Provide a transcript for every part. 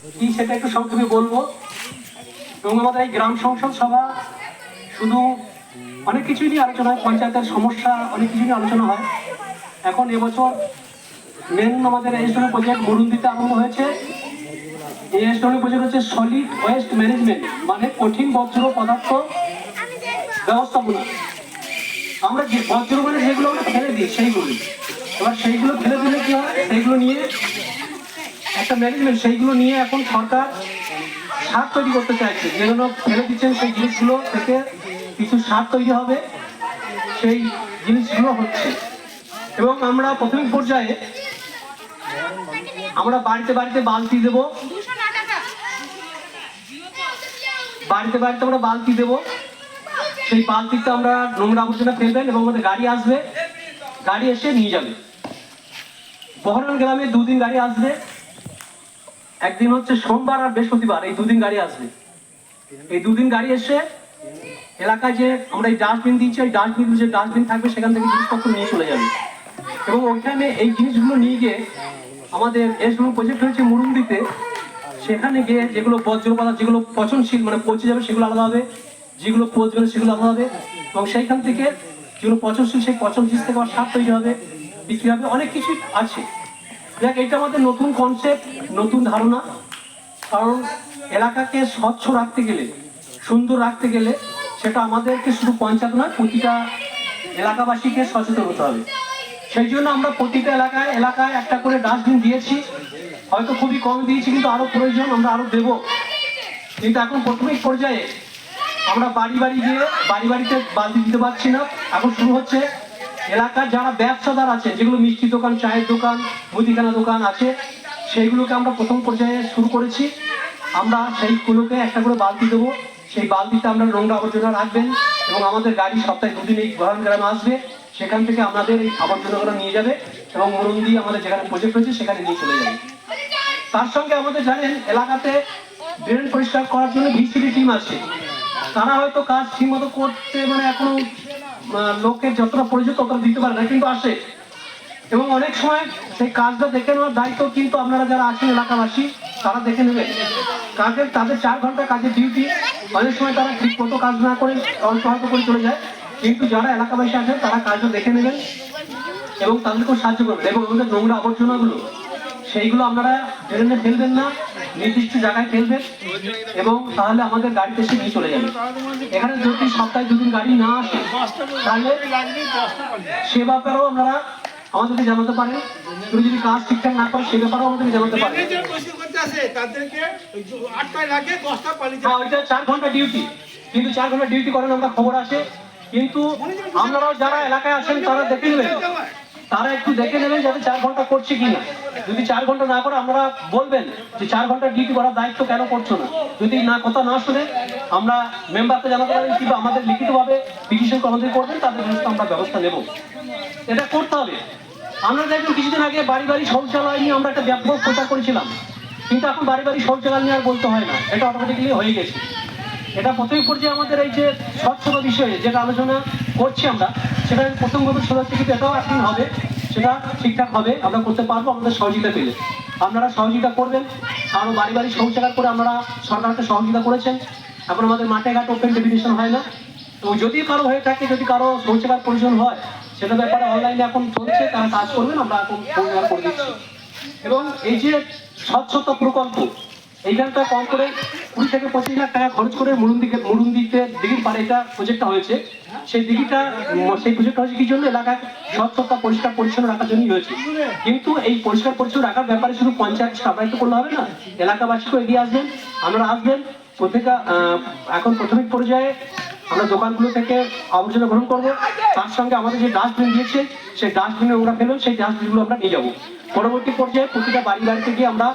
কি সেটা একটু সংক্ষেপে বলবো। এবং আমাদের এই গ্রাম সংসদ সভা শুধু অনেক কিছুই নিয়ে আলোচনা হয়, পঞ্চায়েতের সমস্যা অনেক কিছু নিয়ে আলোচনা হয়। এখন এবছর মেন আমাদের এসডব্লিউ প্রজেক্ট মরুন্দিতে আরম্ভ হয়েছে। এই এসডব্লিউ প্রজেক্ট হচ্ছে সলিড ওয়েস্ট ম্যানেজমেন্ট, মানে কঠিন বর্জ্য পদার্থ ব্যবস্থাপনা। আমরা যে বর্জ্য মানে যেগুলো আমরা ফেলে দিই সেইগুলো, এবার সেইগুলো ফেলে দিলে কি হয়, সেইগুলো নিয়ে একটা ম্যানেজমেন্ট, সেইগুলো নিয়ে এখন সরকার সার তৈরি করতে চাইছে। যেগুলো ফেলে দিচ্ছেন সেই জিনিসগুলো থেকে কিছু সার তৈরি হবে, সেই জিনিসগুলো হচ্ছে। এবং আমরা প্রথম পর্যায়ে আমরা বাড়িতে বাড়িতে বালতি দেব, বাড়িতে বাড়িতে আমরা বালতি দেব। সেই বালতিতে আমরা নোংরা আবর্জনা ফেলবেন এবং আমাদের গাড়ি আসবে, গাড়ি এসে নিয়ে যাবে। বহরমপুর গ্রামে 2 দিন গাড়ি আসবে, একদিন হচ্ছে সোমবার আর বৃহস্পতিবার, এই 2 দিন গাড়ি আসবে। এই 2 দিন গাড়ি এসে এলাকায় যে আমরা এই ডাস্টবিন দিচ্ছি, ওই ডাস্টবিন থাকবে, সেখান থেকে জিনিসপত্র নিয়ে চলে যাবে। এবং ওইখানে এই জিনিসগুলো নিয়ে গিয়ে আমাদের এসডব্লিউ প্রজেক্ট হয়েছে মুরুন্দিতে, সেখানে গিয়ে যেগুলো বর্জ্য পদার্থ, যেগুলো পচনশীল মানে পচে যাবে সেগুলো আলাদা হবে, যেগুলো পচবে সেগুলো আলাদা হবে। এবং সেইখান থেকে যেগুলো পচনশীল, সেই পচনশীল থেকে আবার সার তৈরি হবে, বিক্রি হবে, অনেক কিছু আছে। দেখ, এটা আমাদের নতুন কনসেপ্ট, নতুন ধারণা। কারণ এলাকাকে স্বচ্ছ রাখতে গেলে, সুন্দর রাখতে গেলে, সেটা আমাদেরকে শুধু পঞ্চায়েত নয়, প্রতিটা এলাকাবাসীকে সচেতন হতে হবে। সেই জন্য আমরা প্রতিটা এলাকায় একটা করে ডাস্টবিন দিয়েছি। হয়তো খুবই কম দিয়েছি, কিন্তু আরো প্রয়োজন, আমরা আরো দেব। কিন্তু এখন প্রাথমিক পর্যায়ে আমরা বাড়ি বাড়িতে বালতি দিতে পারছি না। এখন শুরু হচ্ছে এলাকার যারা ব্যবসাদার আছে, যেগুলো মিষ্টি দোকান, চায়ের দোকান, মুদিখানা দোকান আছে, সেইগুলোকে আমরা প্রথম পর্যায়ে শুরু করেছি। আমরা সেইগুলোকে একটা করে বালতি দেবো। সেই বালতিতে আমরা নোংরা আবর্জনা রাখবেন এবং আমাদের গাড়ি সপ্তাহে 2 দিন এই বহরমপুর গ্রামে আসবে, সেখান থেকে আমাদের এই আবর্জনাগুলো নিয়ে যাবে এবং মুরুন্দি আমাদের যেখানে প্রজেক্ট হয়েছে সেখানে নিয়ে চলে যাবে। তার সঙ্গে আমাদের জানেন এলাকাতে ড্রেন পরিষ্কার করার জন্য ভিসিডি টিম আছে। তারা হয়তো কাজ ঠিকমতো করতে মানে এখনো লোকের যতটা প্রয়োজন ততটা দিতে পারে না, কিন্তু আসে। এবং অনেক সময় সেই কাজটা দেখে নেওয়ার দায়িত্ব কিন্তু আপনারা যারা আছেন এলাকাবাসী, তারা দেখে নেবেন। কাজের তাদের 4 ঘন্টা কাজের ডিউটি, অনেক সময় তারা ঠিক মতো কাজ না করে অল্প হয়তো করে চলে যায়, কিন্তু যারা এলাকাবাসী আছেন তারা কাজটা দেখে নেবেন এবং তাদেরকেও সাহায্য করবেন। এবং আমাদের নোংরা আবর্জনাগুলো সেইগুলো আপনারা ড্রেনে ফেলবেন না, নির্দিষ্ট জায়গায় ফেলবেন এবং তাহলে আমাদের গাড়িতে এসে নিয়ে চলে যাবে। এখানে যদি সপ্তাহে 2 দিন গাড়ি না আসে, তাহলে সে ব্যাপারেও আপনারা আমাদেরকে জানাতে পারেন। তুমি যদি কাজ ঠিকঠাক না করো সে ব্যাপারেও আমাদেরকে জানাতে পারেন। হ্যাঁ, ওইটা 4 ঘন্টা ডিউটি, কিন্তু 4 ঘন্টা ডিউটি করেন, আমরা খবর আসে। কিন্তু আপনারাও যারা এলাকায় আছেন তারা দেখে নেবেন, তারা একটু দেখে নেবেন যাতে 4 ঘন্টা করছে কিনা। যদি 4 ঘন্টা না করে আমরা বলবেন যে 4 ঘন্টা ডিউটি করার দায়িত্ব কেন করছো না। যদি না কথা না শুনে আমরা মেম্বারকে জানাতে পারি, কিংবা আমাদের লিখিতভাবে পিটিশন আমাদের করবেন, তাদের বিরুদ্ধে আমরা ব্যবস্থা নেব। এটা করতে হবে। আমরা দেখবেন কিছুদিন আগে বাড়ি বাড়ি শৌচালয় নিয়ে আমরা একটা ব্যাপক প্রচার করেছিলাম, কিন্তু এখন বাড়ি বাড়ি শৌচালয় নিয়ে আর বলতে হয় না, এটা অটোমেটিক্যালি হয়ে গেছে। এটা প্রথম পর্যায়ে আমাদের এই যে স্বচ্ছতা বিষয়ে যেটা আলোচনা করছি আমরা, সেটা প্রথমভাবে শুরু হচ্ছে, কিন্তু এটাও একদিন হবে, সেটা ঠিকঠাক হবে, আমরা করতে পারবো আমাদের সহযোগিতা পেলে। আপনারা সহযোগিতা করবেন। আরও বাড়ি বাড়ি শৌচাগার করে আপনারা সরকারকে সহযোগিতা করেছেন। এখন আমাদের মাঠে ঘাট ওপেন ডেফিনেশন হয় না, তো যদি কারো হয়ে থাকে, যদি কারো শৌচাগার প্রয়োজন হয়, সেটা ব্যাপারে অনলাইনে এখন চলছে, তারা কাজ করবেন, আমরা এখন পরিষ্কার করে দিচ্ছি। এবং এই যে স্বচ্ছতা প্রকল্প, এইখানটা কম করে 20 থেকে 25 লাখ টাকা খরচ করে মুরুন্দিতে দিঘির পাড়ে এটা প্রজেক্টটা হয়েছে। সেই প্রজেক্টটা হয়েছে কি জন্য, এলাকার স্বচ্ছতা পরিষ্কার পরিচ্ছন্ন রাখার জন্যই হয়েছে। কিন্তু এই পরিষ্কার পরিচ্ছন্ন রাখার ব্যাপারে শুধু পঞ্চায়েত সাহায্য করলে হবে না, এলাকাবাসীকেও এগিয়ে আসবেন, আপনারা আসবেন। প্রত্যেকটা এখন প্রাথমিক পর্যায়ে আমরা দোকানগুলো থেকে আবর্জনা গ্রহণ করবো, তার সঙ্গে আমাদের যে ডাস্টবিন দিয়েছে সেই ডাস্টবিনে নোংরা ফেলবেন, সেই ডাস্টবিনগুলো আমরা নিয়ে যাবো। পরবর্তী পর্যায়ে প্রতিটা বাড়িতে গিয়ে আমরা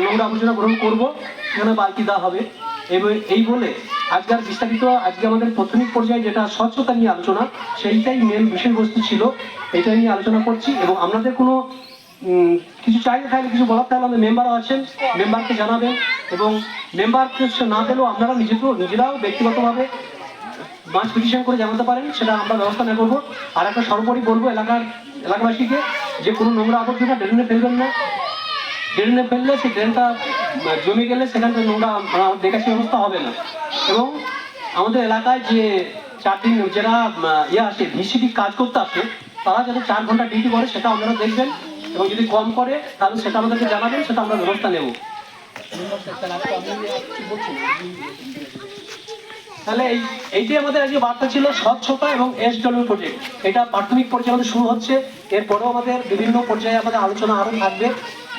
নোংরা আবর্জনা গ্রহণ করবো, সেখানে বালতি দেওয়া হবে। এই বলে আজকে আর বিস্তারিত, আজকে আমাদের প্রাথমিক পর্যায়ে যেটা স্বচ্ছতা নিয়ে আলোচনা, সেইটাই মেন বিষয়বস্তু ছিল, এটাই নিয়ে আলোচনা করছি। এবং আপনাদের কোনো কিছু চাইলে থাকলে, কিছু বলার থাকলে আমাদের মেম্বারও আছেন, মেম্বারকে জানাবেন। এবং মেম্বারকে না পেলেও আপনারা নিজেরাও ব্যক্তিগতভাবে মাস পিটিশন করে জানাতে পারেন, সেটা আমরা ব্যবস্থা নিয়ে করবো। আর একটা সর্বোপরি বলবো এলাকাবাসীকে যে কোনো নোংরা আবর্জনা ড্রেনে ফেলবেন না। ড্রেনে ফেললে সেই ড্রেনটা জমে গেলে সেখানে নোংরা দেখাশি ব্যবস্থা হবে না। এবং আমাদের এলাকায় যে 4 দিন যারা আসে ভিসিডি কাজ করতে আসে, তারা যাতে 4 ঘন্টা ডিউটি করে সেটা আপনারা দেখবেন, এবং যদি কম করে তাহলে সেটা আমাদেরকে জানাবেন, সেটা আমরা ব্যবস্থা নেব। তাহলে এইটাই আমাদের আজকে বার্তা ছিল, স্বচ্ছতা এবং SW প্রজেক্ট। এটা প্রাথমিক পর্যায়ে আমাদের শুরু হচ্ছে, এরপরেও আমাদের বিভিন্ন পর্যায়ে আমাদের আলোচনা আরো থাকবে।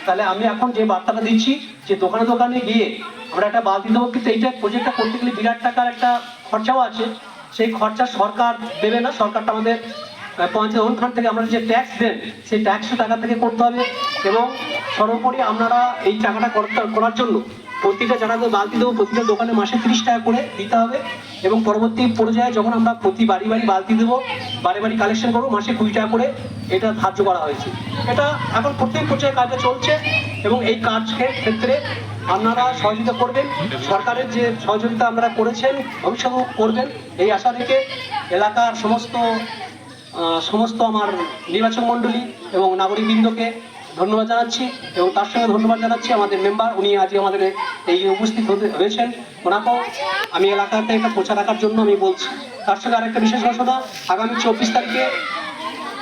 তাহলে আমি এখন যে বার্তাটা দিচ্ছি যে দোকানে দোকানে গিয়ে আমরা একটা বালতি দেবো, কিন্তু এইটা প্রজেক্টটা করতে গেলে বিরাট টাকার একটা খরচাও আছে। সেই খরচা সরকার দেবে না, সরকারটা আমাদের পঞ্চায়েত অনুদান থেকে আমরা যে ট্যাক্স দেন সেই ট্যাক্সের টাকা থেকে করতে হবে। এবং সর্বোপরি আপনারা এই টাকাটা করার জন্য প্রতিটা যারা বালতি দেবো প্রতিটা দোকানে মাসে 30 টাকা করে দিতে হবে। এবং পরবর্তী পর্যায়ে যখন আমরা প্রতি বাড়ি বাড়ি বালতি দেবো, বাড়ি বাড়ি কালেকশন করবো, মাসে 20 টাকা করে এটা ধার্য করা হয়েছে। এটা এখন প্রত্যেক পর্যায়ে কাজটা চলছে, এবং এই কাজের ক্ষেত্রে আপনারা সহযোগিতা করবেন। সরকারের যে সহযোগিতা আপনারা করেছেন ভবিষ্যতেও করবেন, এই আশা রেখে এলাকার সমস্ত আমার নির্বাচন মণ্ডলী এবং নাগরিকবৃন্দকে ধন্যবাদ জানাচ্ছি। এবং তার সঙ্গে ধন্যবাদ জানাচ্ছি আমাদের মেম্বার, উনি আজকে আমাদের এই উপস্থিত হয়েছেন, ওনাকেও আমি এলাকাতে একটা প্রচার রাখার জন্য আমি বলছি। তার সঙ্গে আরেকটা বিশেষ ঘোষণা, আগামী 24 তারিখে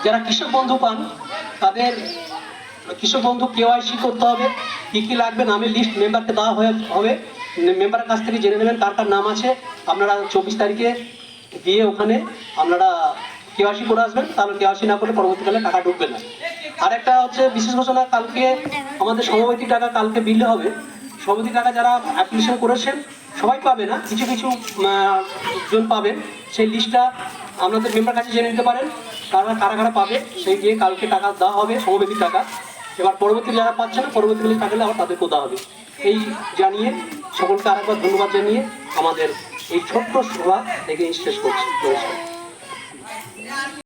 যারা কৃষক বন্ধু পান তাদের কৃষক বন্ধু KYC করতে হবে। কী কী লাগবে নামের লিস্ট মেম্বারকে দেওয়া হবে, মেম্বারের কাছ থেকে জেনে নেবেন কার কার নাম আছে। আপনারা 24 তারিখে গিয়ে ওখানে আপনারা KYC করে আসবেন, তাহলে KYC না করলে পরবর্তীকালে টাকা ঢুকবে না। আর একটা হচ্ছে বিশেষ ঘোষণা, কালকে আমাদের সমবায়িক টাকা কালকে বিল হবে। সমবায়িক টাকা যারা অ্যাপ্লিকেশন করেছেন সবাই পাবে না, কিছু কিছু জন পাবেন। সেই লিস্টটা আপনাদের মেম্বার কাছে জেনে নিতে পারেন, কারা কারা পাবে, সেই গিয়ে কালকে টাকা দেওয়া হবে সমবায়িক টাকা। এবার পরবর্তী যারা পাচ্ছে না পরবর্তীকালে টাকা আবার তাদেরকেও দেওয়া হবে। এই জানিয়ে সকলকে আরেকবার ধন্যবাদ জানিয়ে আমাদের এই ছোট্ট সভা থেকে শেষ করছি। নমস্কার।